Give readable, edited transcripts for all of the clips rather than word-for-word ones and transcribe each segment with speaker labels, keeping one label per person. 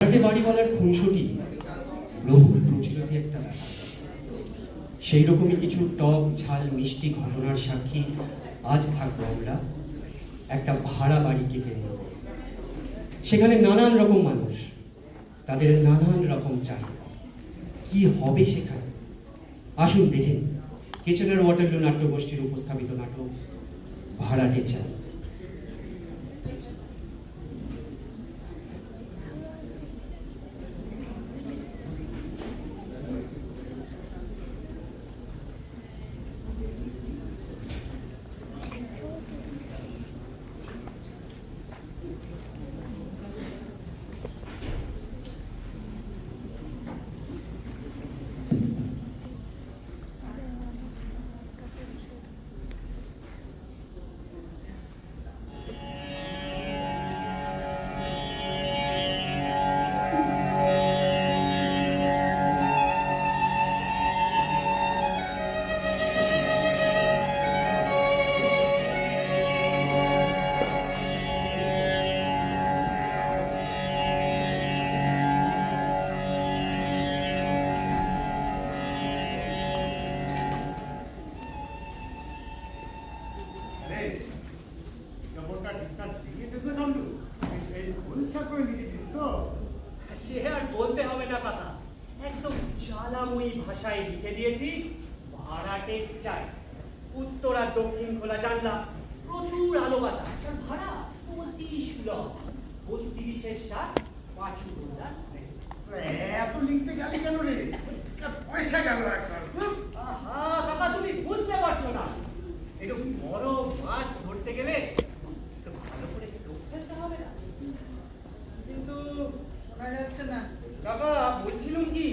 Speaker 1: বাড়িওয়ালার খুনসুটি বহুল প্রচলিত একটা ব্যাপার। সেই রকমই কিছু টক ঝাল মিষ্টি ঘটনার সাক্ষী আজ থাকবো আমরা একটা ভাড়া বাড়িকে কেন্দ্র করে। সেখানে নানান রকম মানুষ, তাদের নানান রকম চাহিদা। কি হবে সেখানে? আসুন দেখেন কিচেনার ওয়াটারলু নাট্যগোষ্ঠীর উপস্থাপিত নাটক ভাড়াটে চাই।
Speaker 2: সে আর বলতে হবে না কথা, একদম জ্বালাময়ী ভাষায় লিখে দিয়েছি ভাড়াটে চাই। উত্তর আর দক্ষিণ খোলা জানলা, প্রচুর আলো বাতাস, আর ভাড়া অতি সুলভ। 32-এর 7 5
Speaker 3: এত লিখতে গেলি কেন রে? পয়সা গেল
Speaker 2: আহা কাকা, তুমি বুঝতে পারছো না। একটু বড় মাছ ধরতে গেলে একটু ভালো করে চোখ ফেলতে হবে না। কিন্তু
Speaker 3: শোনা যাচ্ছে না
Speaker 2: কাকা, বলছিলাম কি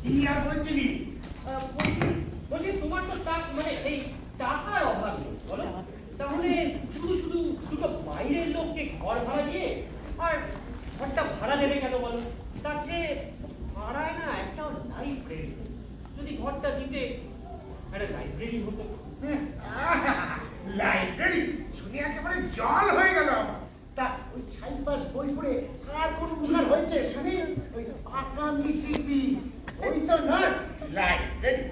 Speaker 3: কি আর বলছিলি?
Speaker 2: বলছি তোমার তো মানে এই টাকার অভাব নেই বলো, তাহলে শুধু শুধু দুটো বাইরের লোককে ঘর ভাড়া দিয়ে আর ঘরটা ভাড়া দেবে কেন বলো? তার চেয়ে ভাড়ায় না একটা লাইব্রেরি, যদি ঘরটা দিতে একটা লাইব্রেরি হতো।
Speaker 3: লাইব্রেরি শুনে একেবারে জল হয়ে গেল আমার। তা ওই ছাইপাশ বই পড়ে কার কোন উপকার হয়েছে শুনি? ওই আকামি শিল্পী ওই তো না লাইব্রেরি।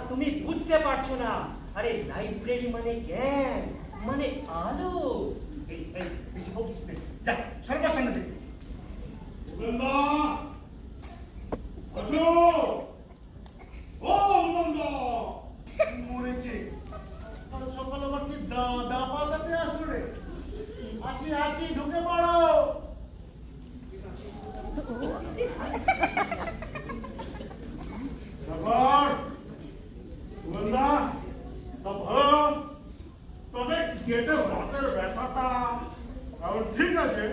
Speaker 2: তুমি বুঝতে পারছো না। আরে লাইব্রেরি মানে জ্ঞান, মানে আলো।
Speaker 3: এই বেশি বকিস নে, যা সর্বার সঙ্গে দেখি। মরেছে সকাল আবার কি দা পাতাতে আসলো রে? আছি ঢুকে পড়ো।
Speaker 4: ঠিক আছে,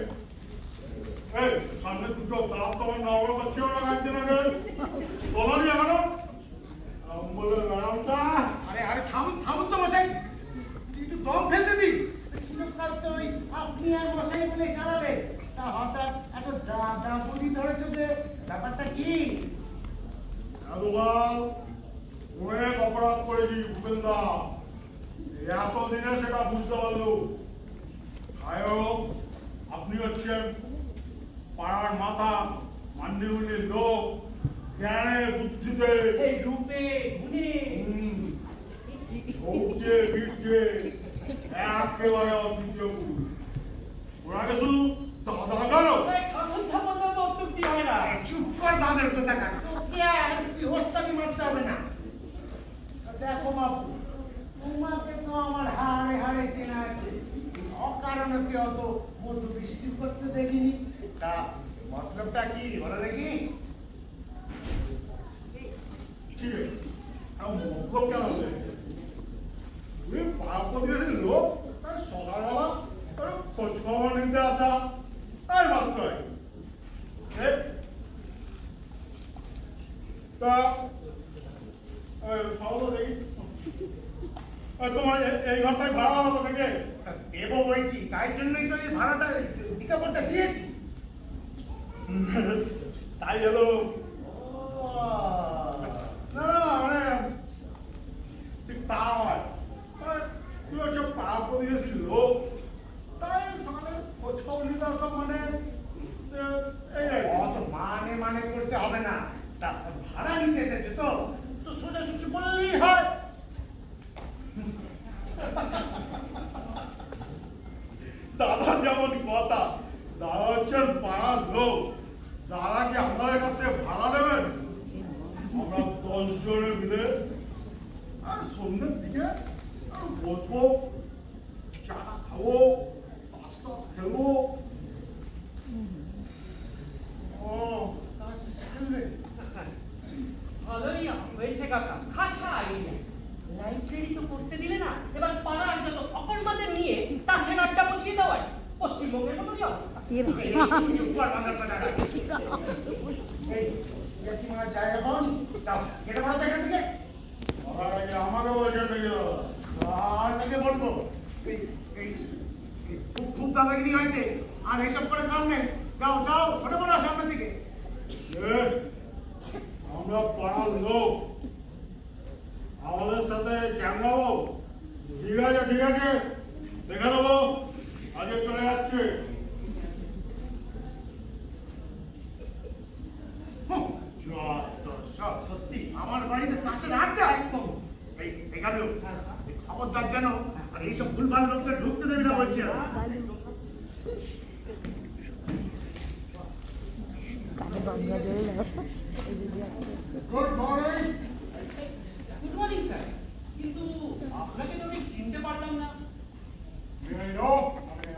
Speaker 4: সামনে দুটো দাঁত তোমার নগর করছে ওরা লাগছে না বলি এখনো বলে ম্যাডামটা।
Speaker 3: আরে থামুন তো মশাই, একটু দম ফেলতে দিন। চিরকাল তো ওই আপনি আর মশাই বলে চালালে, তা হঠাৎ এত দা বুদ্ধি ধরেছে যে ব্যাপারটা কি?
Speaker 4: এতকাল অনেক অপরাধ করেছি ভূপেন্দা, এতদিনে সেটা বুঝতে পারলো। যাই হোক, আপনি হচ্ছেন পাড়ার মাথা, মান্যগণ্যের লোক, জ্ঞানে বুদ্ধিতে
Speaker 2: এই রূপে গুণে
Speaker 4: সৌর্যে বীর্যে একেবারে অদ্বিতীয় পুরুষ। ওনাকে শুধু দাদা জানো।
Speaker 2: ঠাকুর বললেও তো অত্যুক্তি হয় না।
Speaker 3: চুপ কর বাঁধের কথা কান, তোকে আর কি ওস্তাদি মারতে হবে না। দেখো বাবু, তোমাকে তো আমার হাড়ে হাড়ে চেনা আছে, অকারণে অত মধু বৃষ্টি করতে দেখিনি। তা মতলবটা কি বলো দেখি?
Speaker 4: ঠিক আছে, মগ্ন কেন হবে? তুমি পাড়া প্রতিবেশীর লোক, তাই সকালবেলা খোঁজ খবর নিতে আসা, তাই মাত্র। তা সকাল দেখি তোমার এই ঘরটাই ভাড়া হতো নাকি?
Speaker 3: দেব বই কি, তাই জন্যই তো এই ভাড়াটা বিজ্ঞাপনটা দিয়েছি।
Speaker 4: তাই হলো না, মানে ঠিক তা হয়। তুই হচ্ছে পাড়া প্রতিবেশীর লোক, তাই সকালে খোঁজ খবর নিতে আসতাম, মানে
Speaker 3: করতে হবে না। তা ভাড়া নিতে এসেছে তো তো সোজাসুজি বললেই হয়।
Speaker 4: দাদা যেমন কথা, দাদা হচ্ছেন পাড়ার লোক, দাদা কি আমাদের কাছ থেকে ভাড়া নেবেন? আমরা 10 জনে মিলে আর সন্ধ্যের দিকে আর বসবো, চা খাবো, তাস টাস খেলবো। ও
Speaker 3: তা শুনলে
Speaker 2: ভালোই হয়েছে কাকা, খাসা আইডিয়া। লাইব্রেরি তো করতে দিলে না, এবার পাড়ার যত অকর্মাদের নিয়ে তা সেনারটা বসিয়ে দেওয়ায় পশ্চিমবঙ্গের মতনই অবস্থা।
Speaker 3: এই চুপ কর বাংলা কথা। এই ইয়াতিমার জায়গা পাও তাও কেটে পড়া দেখা থেকে
Speaker 4: সবার আগে আমাকে বলছেন নাকি দাদা?
Speaker 3: আর থেকে বলবো এই এই এই খুব খুব দাদাগিরি হয়েছে, আর এইসব করে কাম নেই। যাও যাও সরে বলো সামনে থেকে।
Speaker 4: এ, আমরা পাড়ার লোক, আমাদের সাথে চ্যাংড়াবো। ঠিক আছে ঠিক আছে, দেখে নেবো, আজকে চলে যাচ্ছে।
Speaker 3: সত্যি আমার বাড়িতে তাসের আড্ডা একদম। এই এই গাবলু, এই খবরদার যেন আর এইসব ভুলভাল লোককে ঢুকতে দেবে না বলছি।
Speaker 4: Good morning.
Speaker 2: Good morning sir, কিন্তু আপনাকে তো আমি চিনতে পারলাম না।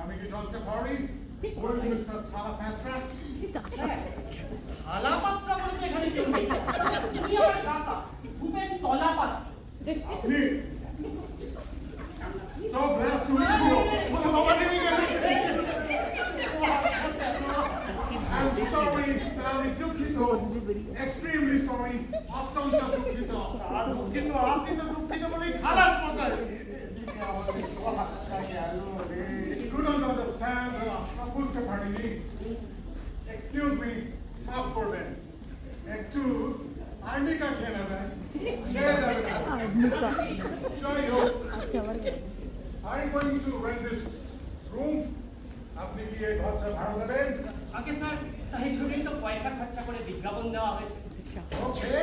Speaker 4: আমি কি জানতে পারি? মিস্টার থালা প্যাট্রা।
Speaker 2: স্যার, থালাপাত্রা বলে তো এখানে কেউ নেই। তুমি আমার কাকা, ভূপেন তলাপাত্র।
Speaker 4: আপনি so glad to meet you. I'm sorry, আমি দুঃখিত, extremely sorry, অত্যন্ত দুঃখিত।
Speaker 3: আর দুঃখিত আপনি তো দুঃখিত বলেই খালাস মশাই।
Speaker 4: You don't understand, বুঝতে পারিনি। Excuse me, মাফ করবেন। একটু আর্নিকা খেয়ে নেবেন, খেয়ে যাবেন। যাই হোক, I'm going to rent this room. আপনি কি এই ঘরটা ভাড়া দেবেন?
Speaker 2: আগে স্যার, তাই জন্যই তো পয়সা খরচা করে বিজ্ঞাপন দেওয়া হয়েছে।
Speaker 4: ওকে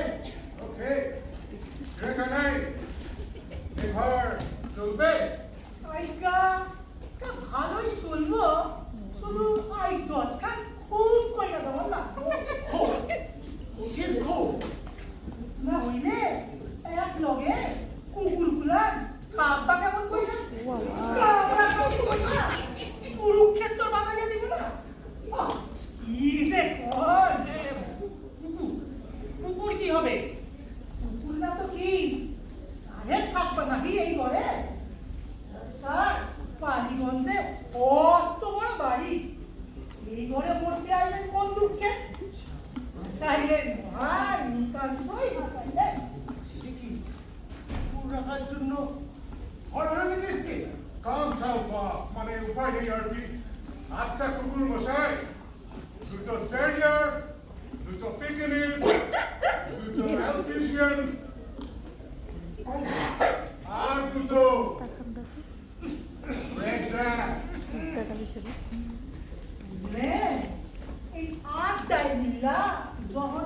Speaker 4: ওকে, রেখা নাই, এই ঘর চলবে?
Speaker 2: আইকা, তা ভালোই শুনবো, শুধু আই 10 খান খুব কইরা দেবো না।
Speaker 3: কিসের খুব?
Speaker 2: না হইলে এক লগে কুকুর গুলান কাব্বা কেমন কইরা কাবরা কেমন কইরা কুরুক্ষেত্র বানাইয়া দিব না। কি যে কর কুকুর, কুকুর কি হবে? কুকুর না তো কি সাহেব থাকবে নাকি এই ঘরে? স্যার, পানিগঞ্জে অত বড় বাড়ি, এই ঘরে পড়তে আসবেন কোন দুঃখে? হাসাইলেন ভাই, নিতান্তই হাসাইলেন।
Speaker 3: কি কুকুর রাখার জন্য ঘর ভাড়া নিতে এসছে?
Speaker 4: কাম ছাও মানে উপায় নেই আর কি। আচ্ছা কুকুর মশাই, দুটো টেরিয়ার, দুটো পিকনিস, দুটো অ্যালসেশিয়ান, আর দুটো রেড ল্যাব।
Speaker 2: এই আটটায় মিলা যখন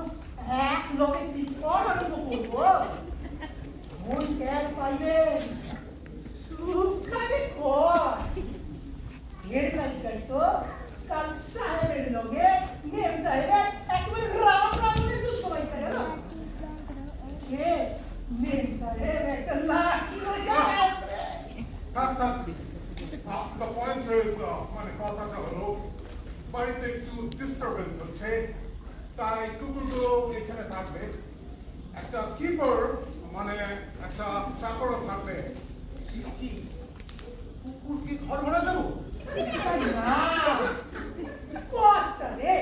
Speaker 2: এক লগে শিক্ষণ আরম্ভ করবো, মন ত্যাগ পাইবে সুখানে কর। এর কাজ তো কাল সাহেবের লগে মেম সাহেবের একেবারে রাম রামের তো সময় পাই না। সে মেম সাহেব একটা লাঠি যায়।
Speaker 4: থাক থাক, the point is, মানে কথাটা হলো বাড়িতে একটু ডিস্টারবেন্স হচ্ছে, তাই কুকুরগুলো এখানে থাকবে। একটা কিপার মানে একটা চাকরও থাকবে।
Speaker 3: কি কুকুরকে ঘর ভাড়া দেবো?
Speaker 2: না, কথা রে,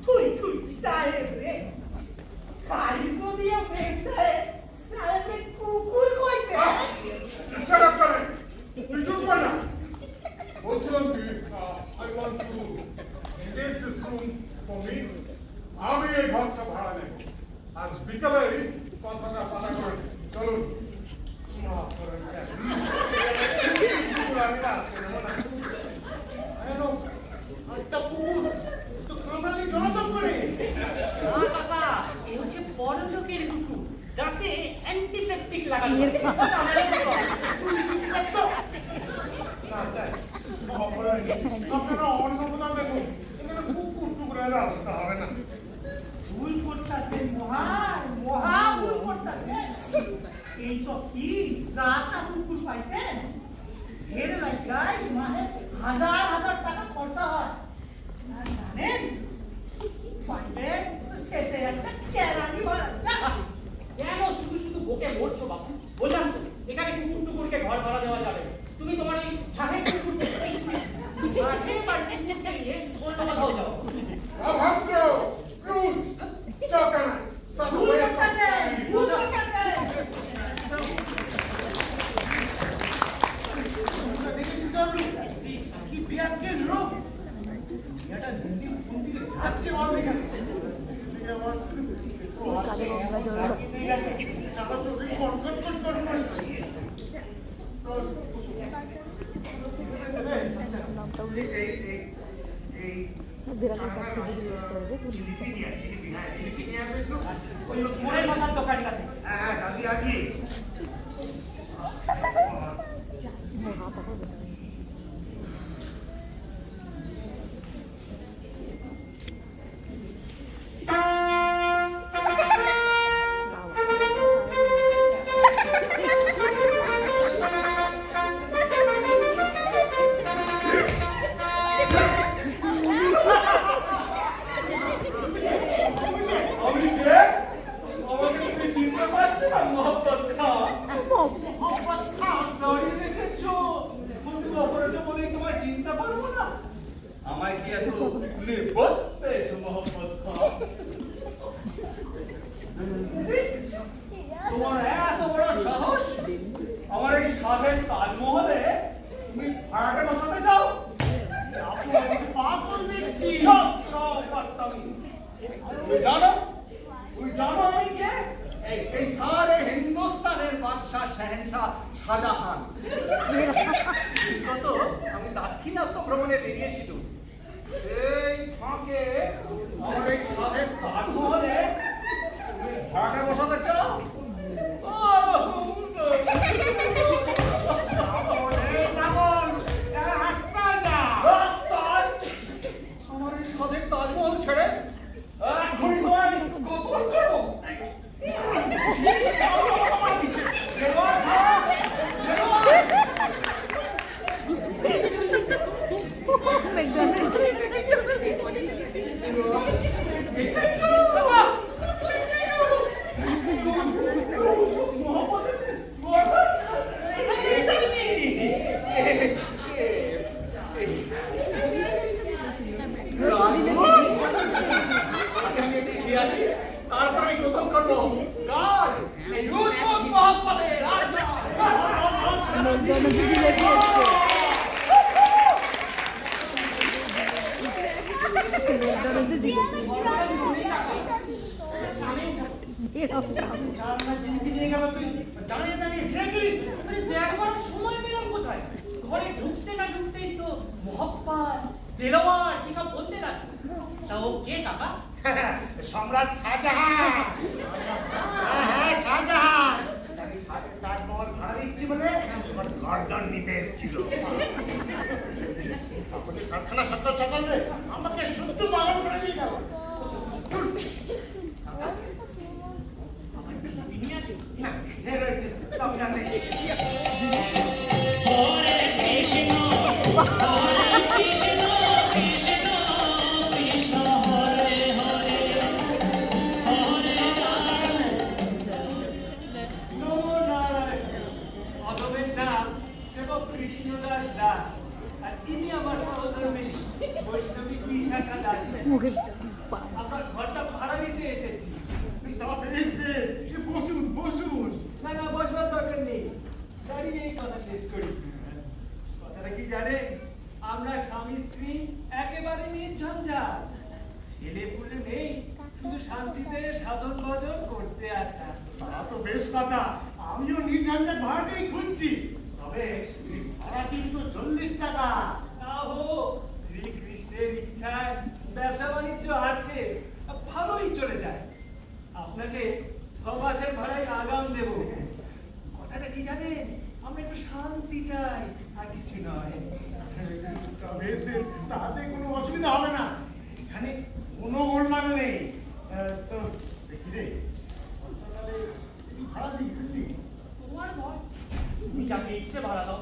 Speaker 2: তুই তুই সাহেব রে, কারি যদিও মেম সাহেব, সাহেব রে কুকুর কইছে।
Speaker 4: Shut up, Karen! তুই চুপ কর না। বলছিলাম কি, I want to engage this room for me. আমি এই ঘরটা ভাড়া নেব। আজ বিকালেই কথাটা পাতা করে দিই। চলুন।
Speaker 3: একটা কুকুর তো কামড়ালে জনতম করে।
Speaker 2: না কাকা, লাগানো
Speaker 3: তুমি চুপ কর তো। না স্যার, অপরাধ নেই। আপনারা অন্য কোথাও দেখুন, এখানে কুকুর টুকুরের অবস্থা হবে না।
Speaker 2: ভুল করতেছে, মহা ভুল করতেছে। এইসব কি জাতা কুকুর পাইছেন? এর লাগাই মাহে হাজার হাজার টাকা খরচা হয়। আর জানেন পাইলে শেষে একটা কেরানি ভাড়া। কেন শুধু শুধু বকে মরছো বাপু? বললাম তো এখানে কুকুর টুকুরকে ঘর ভাড়া দেওয়া যাবে না। তুমি তোমার এই সাহেব কুকুরকে সাহেব আর কুকুরকে নিয়ে অন্য কোথাও যাও।
Speaker 4: অভদ্র, rude, চকানা, such a waste of time.
Speaker 3: দেখেছিস না আপনি? কি বিয়াকের লোক? এটা দিল্লি কোন দিকে যাচ্ছে বল দেখেন। এদিকে আবার লাগিয়ে গেছে। সারা চোখে কড়কড় কড়কড় করছে।
Speaker 2: ওই মোড়ের মাথার দোকানটাতে।
Speaker 3: হ্যাঁ, দাদি আসবি।
Speaker 2: আমি কে? আমাকে তুমি চিনতে পারছো না মোহাম্মদ খান? মোহাম্মদ খান দাঁড়িয়ে রেখেছো? বন্ধু অপরাধে বলে তোমায় চিনতে পারবো না? আমায় কি এত নির্বোধ পেয়েছো মোহাম্মদ খান? তোমার এত বড় সাহস আমার এই সাধের তাজমহলে তুমি ভাড়াটে বসাতে চাও?
Speaker 3: পাগল দেখছি।
Speaker 2: তুমি জানো আমি কে? এই সারে হিন্দুস্তানের বাদশাহ শাহেনশাহ শাহজাহান। বিগত আমি দাক্ষিণাত্য ভ্রমণে বেরিয়েছিল, সেই ফাঁকে আমার এই সাধের তাজমহলে তুমি ভাড়াটে বসাতে চাও? রাস্তায় আমার এই সাধের তাজমহল ছেড়ে এখনই তোমায় আমি গোপন করবো। তারপর আমি গোপন করবো কার এই রুজমুজ মোহাম্মদের রাজা। দেখবার সময় পেলাম কোথায়? ঘরে ঢুকতে না ঢুকতেই তো মোহাম্মদ দেলোয়ার এসব বলতে লাগলো। তা ও কে কাকা?
Speaker 3: সম্রাট শাহজাহান। হ্যাঁ, শাহজাহান। তাজমহল ভাড়া দিচ্ছি বলে আমার গর্দন নিতে এসেছিল। সকলে কারখানা সকাল সকাল রে আমাকে শুদ্ধ পালন করে দিয়ে গেল।
Speaker 2: আপনার ঘরটা ভাড়া দিতে এসেছি।
Speaker 3: বসুন বসুন।
Speaker 2: না না, বসবার দরকার নেই, দাঁড়িয়ে এই কথা শেষ করি। কথাটা কি জানেন? আমরা স্বামী স্ত্রী একেবারে নির্ঝঞ্ঝাট, ছেলে পুলে নেই, শুধু শান্তিতে সাধন ভজন করতে আসা।
Speaker 3: তা তো বেশ কথা। আমিও নির্ঝঞ্ঝাট ভাড়াটাই খুঁজছি। তবে ভাড়া কিন্তু 40 টাকা।
Speaker 2: তাও শ্রীকৃষ্ণের ইচ্ছায় ব্যবসা বাণিজ্য আছে, ভালোই চলে যায়। আপনাকে 6 মাসের ভাড়ায় আগাম দেব।
Speaker 3: চাই, আর কিছু নয়। বেশ বেশ, তাতে কোনো অসুবিধা হবে না, এখানে কোনো গোলমাল নেই। তো দেখি রে, তাহলে ভাড়া দিই বুঝলি?
Speaker 2: তোমার ঘর তুমি যাকে ইচ্ছে ভাড়া দাও,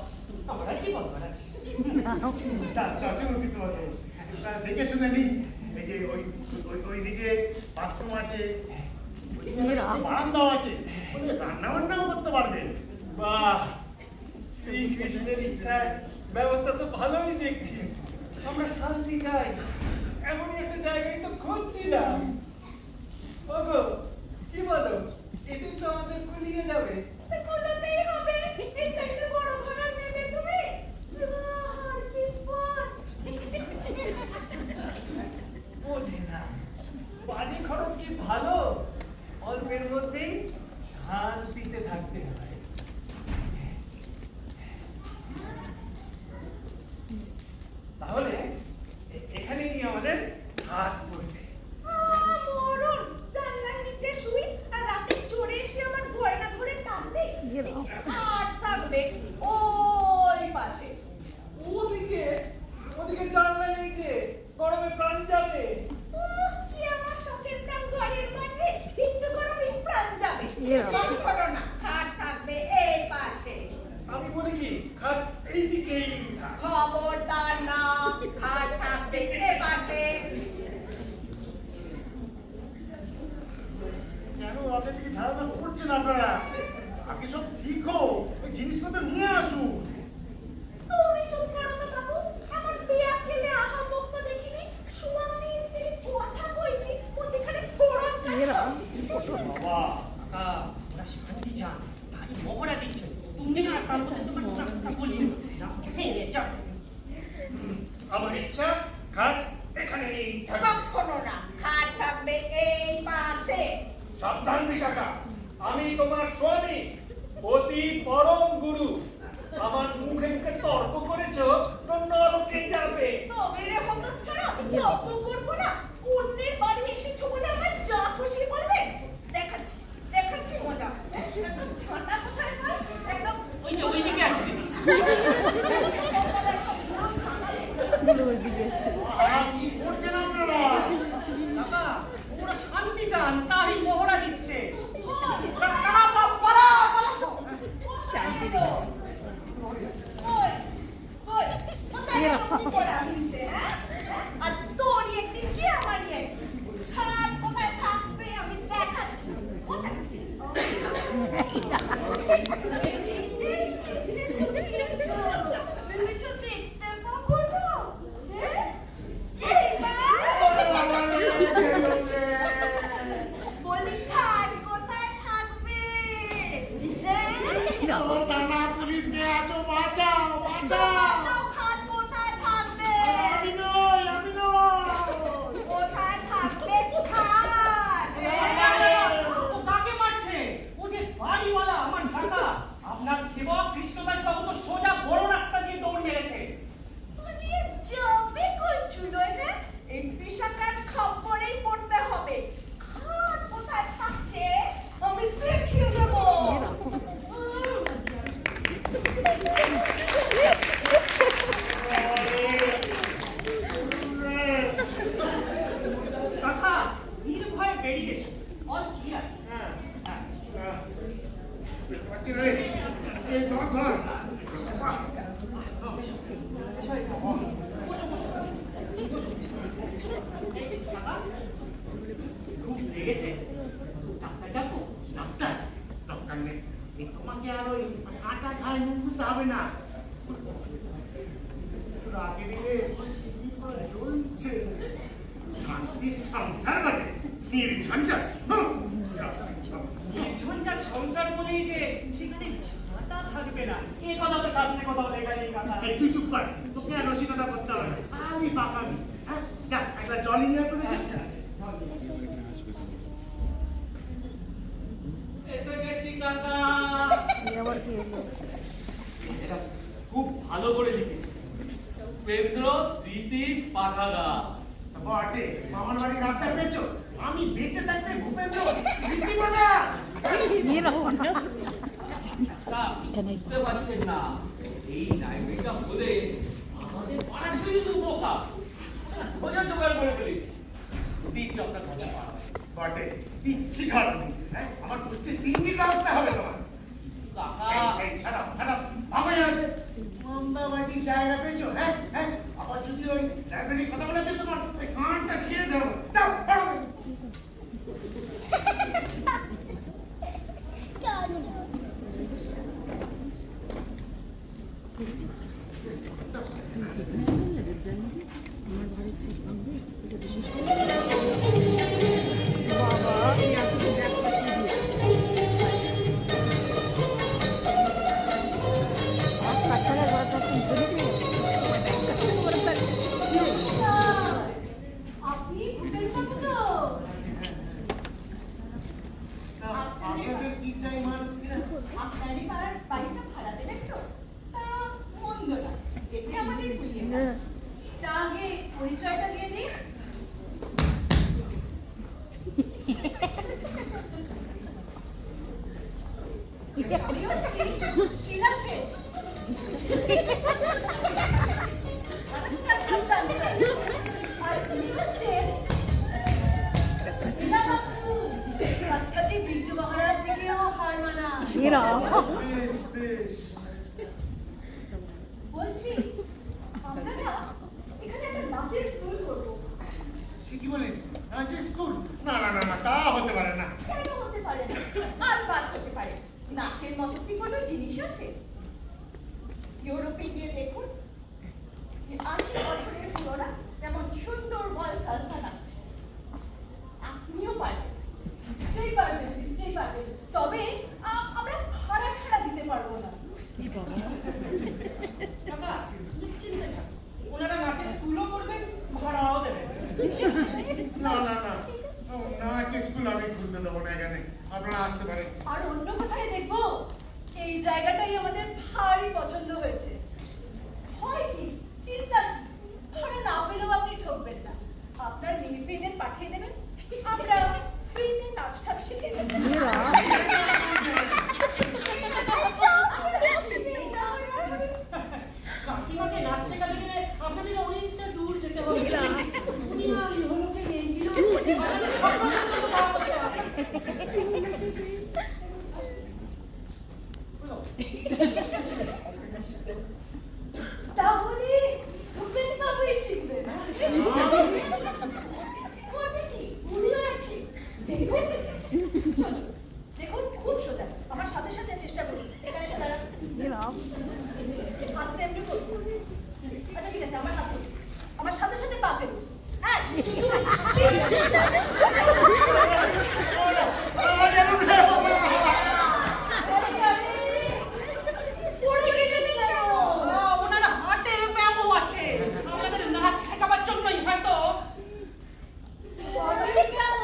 Speaker 2: আমার আর কি বলবার আছে?
Speaker 3: দেখে শুনে নি, এই যে ওই দিকে বাথরুম আছে, বারান্দাও আছে, রান্না বান্নাও করতে পারবে।
Speaker 5: বাহ, শ্রীকৃষ্ণের ইচ্ছায় ব্যবস্থা তো ভালোই দেখছি। আমরা শান্তি চাই, এমনই একটা জায়গায় তো খুঁজছিলাম। ওগো, কি বলো, এটাই তো আমাদের কুলিয়ে যাবে।
Speaker 6: কোনোতেই হবে, এর চাইতে বড় ঘর আর নেবে তুমি? জোর কি পর
Speaker 5: বোঝে না, বাজে খরচ কি ভালো? অল্পের মধ্যেই শান্তিতে থাকতে হয়। তাহলে এখানেই আমাদের হাত পড়বে।
Speaker 6: মরণ জানলার নিচে শুই আর রাতে চড়ে এসে আমার গয়না ধরে টানবে আর থাকবে ওই পাশে।
Speaker 5: ওদিকে ওদিকে জানলা নেই যে, গরমে প্রাণ যাবে।
Speaker 6: কি আমার শখের প্রাণ ঘরের মাঠে একটু গরমে প্রাণ যাবে। করো না, খাট থাকবে এই পাশে।
Speaker 5: আমি বলি কি, খাট এইদিকেই থাক।
Speaker 6: খবরদার না, খাট থাকবে এই পাশে।
Speaker 3: কেন আপনার দিকে ঝাড়া করছেন আপনারা? আগে সব ঠিক হোক, ওই জিনিসপত্র নিয়ে আসুন।
Speaker 6: তুমি চুপ করো তো বাবু, আমার বিয়া খেলে আহা মুক্ত দেখিনি, সুয়ামী স্ত্রী কথা কইছি, ওদিকে ফোড়ন
Speaker 3: বাবা,
Speaker 2: কাকা, ওরা শান্তি চান, তাই মহড়া দিচ্ছেন। তুমি না তার মধ্যে তোমার নাকটা বলিয়ে না, ফেলে যাও। আমার ইচ্ছা খাট এখানেই থাকবে।
Speaker 6: কখনো না, খাট থাকবে এই পাশে।
Speaker 5: সাবধান বিশাখা, আমি তোমার স্বামী, অতি পরম গুরু। আমার মুখে মুখে তর্ক করেছ তো নরকে যাবে।
Speaker 6: তবে রে হতচ্ছাড়া, তর্ক করবো না। অন্যের বাড়ি এসেছো বলে আমার যা খুশি বলবে। দেখাচ্ছি দেখাচ্ছি মজা। একটা ঝাঁটা কোথায় পাই? একদম
Speaker 2: ওই যে ওইদিকে আছে দিদি।
Speaker 3: কি করছেন আপনারা?
Speaker 2: কাকা, ওরা শান্তি চান, তাই মহড়া দিচ্ছে। ওরা কাকা, পালা, পালা।
Speaker 6: ওই, ওই, কোথায় এরকম পড়া হইছে, হ্যাঁ? আজ তোরই একদিন কি আমারই একদিন। খাট কোথায় থাকবে আমি দেখাচ্ছি। কোথায়? ভেবেছো দেখতে পাবো না? হ্যাঁ? বলি খাট কোথায় থাকবে?
Speaker 3: থানা পুলিশকে আছো, বাঁচাও বাঁচাও।
Speaker 6: খাট কোথায় থাকবে?
Speaker 3: আমি নই, আমি নই।
Speaker 6: কোথায় থাকবে খাট?
Speaker 2: ও কাকে মারছে? ও যে বাড়িওয়ালা, আমার কাকা। আপনার সেবক কৃষ্ণদাস বাবু তো সোজা বড় রাস্তা দিয়ে দৌড় মেরেছে।
Speaker 6: মানে যাবে কই চুলোয়, হ্যাঁ? এই বিশাখার খবরেই পড়তে হবে। খাট কোথায় থাকছে আমি দেখিয়ে দেবো।
Speaker 2: কাকা, নির্ভয়ে বেরিয়ে এসো। All clear.
Speaker 3: বাচ্চা রে, এই ধর ধর। বাহ,
Speaker 2: কাকা, খুব লেগেছে। ডাক্তার ডাকবো?
Speaker 3: ডাক্তার দরকার নেই, এই তোমাকে আর ওই কাটা খায় নুন দিতে হবে না। রাগে দিলে কি করে জ্বলছে, শান্তি সংসার মানে নির্ঝঞ্ঝাট।
Speaker 2: নির্ঝঞ্ঝাট সংসার বলেই যে সেখানে ঝাঁটা থাকবে না, এ কথা তো শাস্ত্রে কোথাও লেখা নেই কাকা।
Speaker 3: এই তুই চুপ কর, তোকে আর রসিকতা করতে হবে না, আমি পাকাবি। হ্যাঁ, যা একটা জল নিয়ে তো দেখি।
Speaker 2: আচ্ছা আচ্ছা,
Speaker 5: এসে গেছি কাকা। এটা খুব ভালো করে লিখেছি, উপেন্দ্র স্মৃতি পাঠাগা।
Speaker 3: বটে, মামার বাড়ি ডাক্তার পেয়েছো? আমি বেঁচে থাকতে ভূপেন্দ্র রীতিমালা।
Speaker 5: তা বুঝতে পারছেন না, এই লাইব্রেরিটা হলে আমাদের পাড়া ছেড়ে তো উপকার খোঁজা জোগাড় করে ফেলেছি দিদি আপনার কথা পাওয়া
Speaker 3: বটে দিচ্ছি ঘর হ্যাঁ আমার পুষ্টির তিনটির ব্যবস্থা হবে তোমার
Speaker 5: কাকা
Speaker 3: আমায় আছে মামদাবাজি জায়গা পেয়েছো হ্যাঁ হ্যাঁ আবার যদি ওই লাইব্রেরি কথা বলেছো তোমার ওই কানটা ছিঁড়ে দেবো দাও দাও
Speaker 6: আপনি ভূতের মতো তো
Speaker 3: আপনাদের কি চাই মান
Speaker 6: আপনারই বাড়িটা ভাড়া দেবেন তো তা মন্দ না এতে আমাদের বুঝিয়ে যাবে তা আগে পরিচয়টা দিয়ে দিই আমি হচ্ছি শিলা সেন আর তুমি হচ্ছেন লীলা বাসু অর্থাৎ বিজু মহারাজকেও হার মানা
Speaker 3: বেশ বেশ
Speaker 6: বলছি আমরা না এখানে একটা নাচের স্কুল করবো
Speaker 3: সে কি বলেন নাচের স্কুল না না না না তা হতে পারে না
Speaker 6: কেন হতে পারে না আর বাদ হতে পারে নাচের মতো কি কোনো জিনিস আছে ইউরোপে গিয়ে দেখুন 80 বছরের পুরোরা যেমন সুন্দর বল সালসা নাচছে আপনিও পারবেন নিশ্চয়ই পারবেন তবে আমরা ভাড়া ঠাড়া দিতে পারবো না
Speaker 2: কাকা নিশ্চিন্তে থাকুন ওনারা নাচের স্কুলও করবেন ভাড়াও দেবেন
Speaker 3: না না না নাচের স্কুল আমি খুলতে দেবো না এখানে আপনারা আসতে পারেন
Speaker 6: আর অন্য কোথায় দেখবো এই জায়গাটাই আমাদের ভারী পছন্দ হয়েছে হয় কি চিন্তা ভাড়া না পেলেও আপনি ঠকবেন না আপনার মিলিফ্রিদের পাঠিয়ে দেবেন আমরা ফ্রিতে নাচ টাচ শিখে দেবো
Speaker 2: কাকিমাকে নাচ শেখাতে গেলে আপনাদের অনেকটা দূর যেতে হবে উনি আর ইহলোকে নেই কিনা আমাদের সম্পর্কে তো না করতে হবে।
Speaker 6: তাহলে ভূপেন বাবুই শিখবেন ওতে কি বুড়িও আছে দেখুন চলো দেখুন খুব সোজা আমার সাথে সাথে চেষ্টা করুন এখানে এসে দাঁড়ান হাতটা এমনি করুন আচ্ছা ঠিক আছে আমার হাত ধরুন আমার সাথে সাথে পা ফেলুন এক, দুই, তিন। আরে, পড়ে গেলেন কেন?
Speaker 2: ওনারা হাটের ব্যায়ামও আছে আমাদের নাচ শেখাবার জন্যই হয়তো
Speaker 6: পড়ে কেন?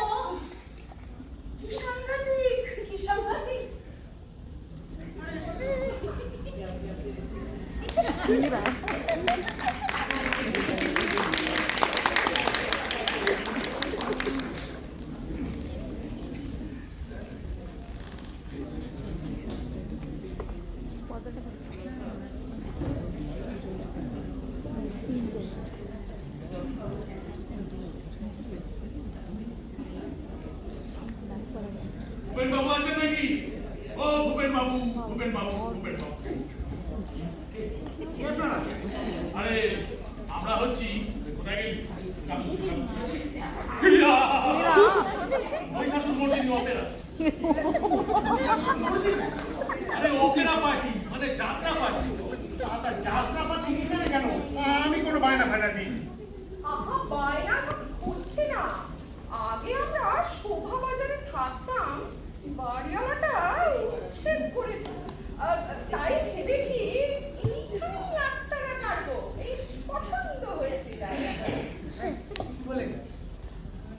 Speaker 6: কি সাংঘাতিক, কি সাংঘাতিক।
Speaker 5: ভূপেন বাবু আছেন নাকি ও ভূপেন বাবু ভূপেন বাবু ভূপেন বাবু আরে আমরা হচ্ছি কোথায় গেলি মহিষাসুর মর্দিনী অপেরা আরে অপেরা পার্টি মানে যাত্রা পার্টি
Speaker 3: যাত্রা পাতি এখানে কেন আমি কোনো বায়না ফায়না দিই
Speaker 7: আহা বায়না হচ্ছে না আগে আমরা শোভা বাজারে থাকতাম বাড়িওয়ালাটা উচ্ছেদ করেছে তাই ভেবেছি এইখানেই রাস্তাটা কাটবো এই পছন্দ হয়েছে জায়গাটা
Speaker 3: বলেন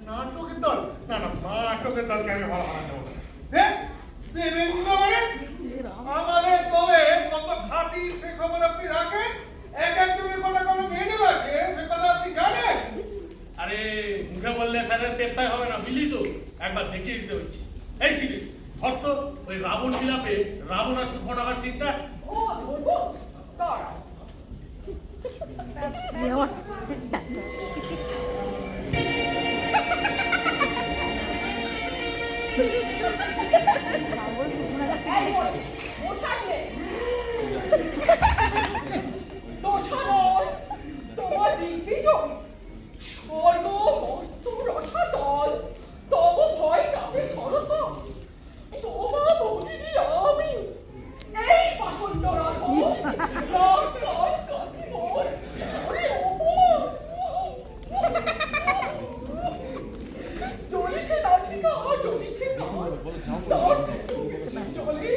Speaker 3: নাটকের দল না না নাটকের দলকে আমি ভালো ভালো দেবো
Speaker 5: আমাদের দলে কত খাঁটি সে খবর আপনি রাখেন এক একজনের কথা কোনো মেনু আছে সে কথা আপনি জানেন আরে মুখে বললে স্যারের পেটটাই হবে না বুঝলি তো একবার দেখিয়ে দিতে হচ্ছে এই সিরিজ ধর তো ওই রাবণ বিলাপে রাবণ আর সুর্পনখার সিনটা
Speaker 7: ও ধরবো দাঁড়াও। এই বল, মশাই নেই। দোষা নয়, তোমার দিগ্বিজয়। স্বর্গ মর্ত রসাতল, তব ভয় কাঁপে থরথর। তোমা ভগিনী আমি, এই বাসন্ত রাখো, রাগ কান কাটি মোর, ওরে অপমান। জ্বলিছে নাসিকা, জ্বলিছে কান, তার থেকে বেশি জ্বলে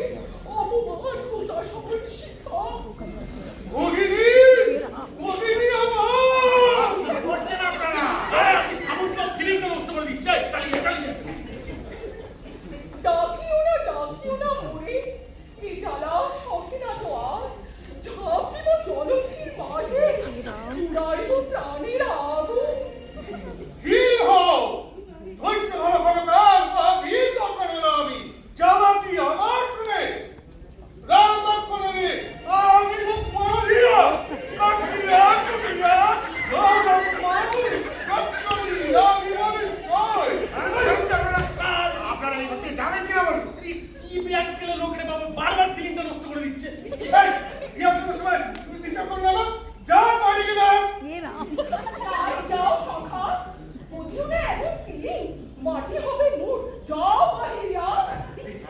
Speaker 7: অপমান ক্ষুধা সমান শিখা।
Speaker 4: ভগিনী! ভগিনী আমার!
Speaker 3: কি করছেন আপনারা?
Speaker 5: আপনি থামুন তো, ফিল্মটা নষ্ট করে দিচ্ছে। চালিয়ে চালিয়ে।
Speaker 7: ডাকিও না মোরে, এই জ্বালা সহে না তো আর। ঝাঁপ দিব জলধির মাঝে, চুড়াইব প্রাণের আগুন।
Speaker 4: ধীর হও! ধৈর্য ধরো ভগবান, বীর দর্শন হলো আমি। জবাব দিও আমার শুনে। রাম লক্ষ্মণে আমি মুখ মারিয়া, কাটিয়া কাটিয়া, জবাব মারু, চচ্চড়ি, আমি মনিষ্ঠই।
Speaker 3: আপনারা এই হচ্ছে যাবেন কিনা বলুন?
Speaker 5: কি ব্যাগ খেলে লোকের বাবা বারবার ফিল্মটা নষ্ট করে দিচ্ছে।
Speaker 4: এই, কি আপনার সময় তুমি ডিস্টার্ব করলে না? যা বাড়ি গেলাম।
Speaker 7: তাই যাও সখা, বুঝিও না এমন ফিলিং, মাটি হবে মুখ, যাও বাহিরিয়া।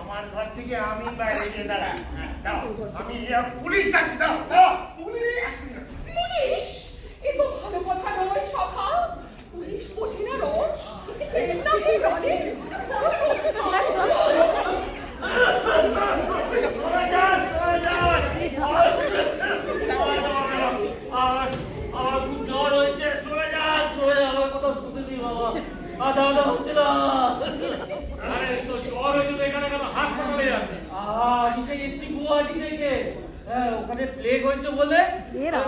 Speaker 3: আমার ঘর থেকে আমি বাইরে গিয়ে দাঁড়াই। দাও, আমি পুলিশ ডাকছি, দাও, দাও। পুলিশ!
Speaker 7: পুলিশ, এ তো ভালো কথা নয় সখা। পুলিশ বোঝে না রস, প্রেম নাকি রণে।
Speaker 8: আমার খুব জ্বর হয়েছে, সরে যান, আমার কথা শুনতে দিই বাবা। আধা হচ্ছে না।
Speaker 5: আরে তো জ্বর হয়েছে তো এখানে কেন হাসপাতালে যাবে?
Speaker 8: আমি এসছি গুয়াহাটি থেকে। হ্যাঁ, ওখানে প্লেগ হয়েছে বলে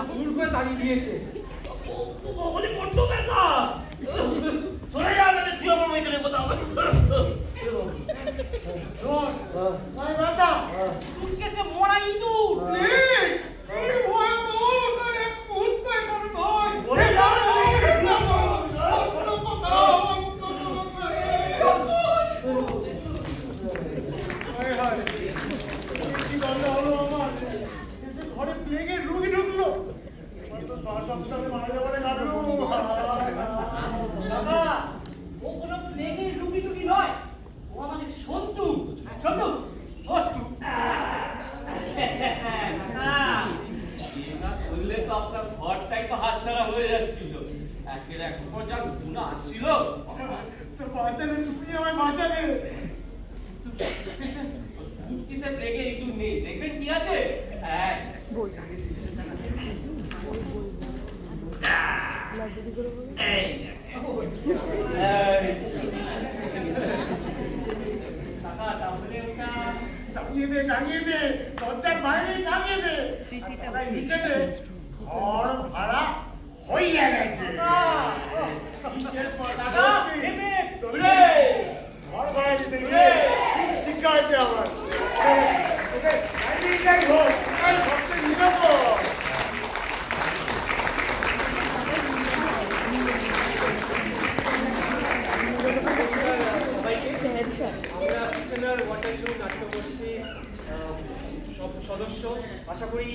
Speaker 8: দূর করে তাড়িয়ে দিয়েছে। বলি বড্ড ব্যথা। সরে যান, আমি শুয়ে পড়বো এখানে কোথাও।
Speaker 3: শোন, ওই বাতা,
Speaker 2: সুটকেসে মোড়া ইঁদুর।
Speaker 4: এই, কি ভয়ানক! আর এক মুহূর্তে এখানে নয়।
Speaker 8: ওরে
Speaker 4: এখানে
Speaker 8: না,
Speaker 4: নয়, এখানে নয়। অন্য কোথাও, অন্য কোথাও।
Speaker 3: হায় হায়, কি গন্ধ হলো আমার? শেষে ঘরে প্লেগের রোগী ঢুকলো। হয়তো 5 সপ্তাহে মারা যাবে লাগলো।
Speaker 2: বাবা, ও কোনো প্লেগের রুগী টুগী নয়, ও আমাদের সন্তু। সন্তু, সন্তু।
Speaker 8: করলে তো আপনার ঘরটাই তো হাতছাড়া হয়ে যাচ্ছিল। একের এক পর যা গুণা আসছিল।
Speaker 3: তো বাঁচালে, তুমি আমায় বাঁচালে।
Speaker 8: কিসে প্লেগের ইঁদুর নেই, দেখবেন কি আছে।
Speaker 2: কাকা, তাহলে ওটা
Speaker 3: টাঙিয়ে দে, টাঙিয়ে দে, দরজার বাইরে টাঙিয়ে দে। তাই লিখে দে, ঘর ভাড়া হইয়া গেছে।
Speaker 2: কাকা, নেমে।
Speaker 3: ঘর ভাড়া দিতে গিয়ে খুব শিক্ষা হয়েছে আমার। ওকে, বাইরেটাই হোক, ওটাই সবচেয়ে নিরাপদ।
Speaker 2: সবাইকে আমরা কিচেনার ওয়াটারলু নাট্যগোষ্ঠীর সদস্য। আশা করি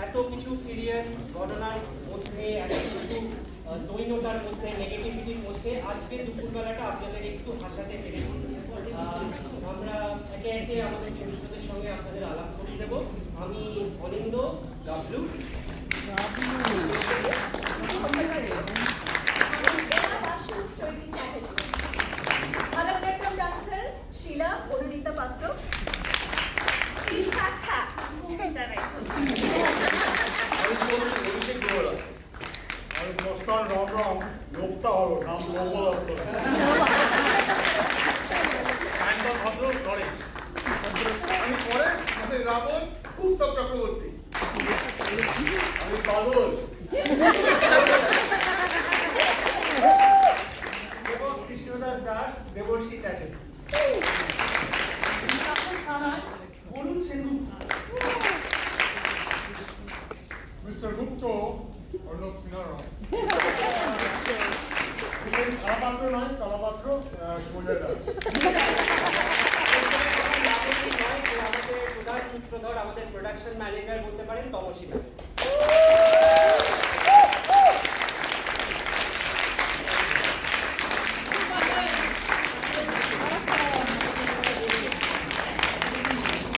Speaker 2: এত কিছু সিরিয়াস ঘটনার মধ্যে, এত কিছু দৈন্যতার মধ্যে, নেগেটিভিটির মধ্যে আজকে দুপুরবেলাটা আপনাদের একটু হাসাতে পেরেছি। আমরা একে একে আমাদের চরিত্রদের সঙ্গে আপনাদের আলাপ করিয়ে দেব। আমি অনিন্দ, গাবলু।
Speaker 6: ভারতনাট্যম ডান্সার শিলা অনুরিতা পাত্র। শাখা মমিতা রায়চৌধুরী।
Speaker 3: আমি নমস্কার, রাম রাম, লোকটা হলো নাম গোপালত্ব।
Speaker 5: ভদ্র গণেশ।
Speaker 4: আমি পরেশ, সাথে রাবণ, উৎসব চক্রবর্তী। আমি পাগল।
Speaker 5: এবং কৃষ্ণদাস দাস, দেবর্ষী চ্যাটার্জি।
Speaker 2: অরুণ Sengupta.
Speaker 4: Mr. Gupta, Arnab Sinara.
Speaker 3: তালাপাত্র নয় তলাপাত্র সুমনের দাস।
Speaker 2: আমাদের প্রধান সূত্রধর আমাদের প্রোডাকশন ম্যানেজার বলতে পারেন তমসী ম্যাম।